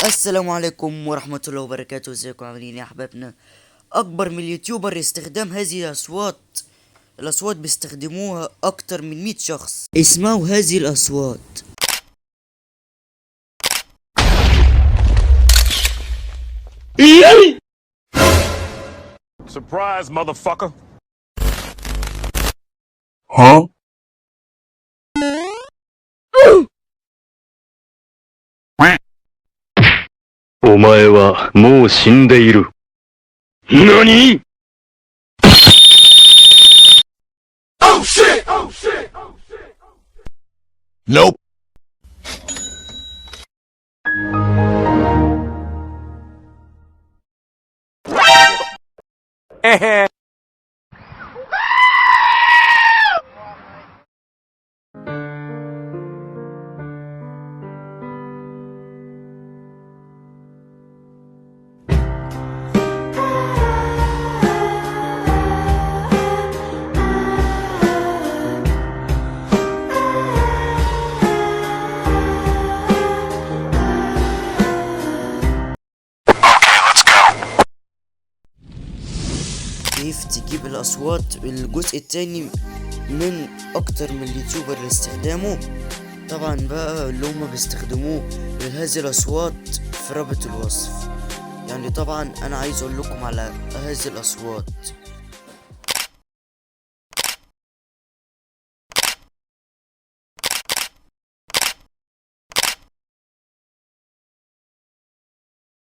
السلام عليكم ورحمة الله وبركاته. ازيكم عاملين يا احبابنا؟ اكبر من اليوتيوبر استخدام هذه الاصوات بيستخدموها اكتر من 100 شخص. اسمعوا هذه الاصوات. Surprise, motherfucker. お前はもう死んでいる。何？ Oh shit! Oh shit! Nope. كيف تجيب الاصوات الجزء التاني من اكتر من اليوتيوبر لاستخدامه؟ طبعا بقى اللي هما بيستخدموه لهذه الاصوات في رابط الوصف. يعني طبعا انا عايز اقول لكم على هذه الاصوات.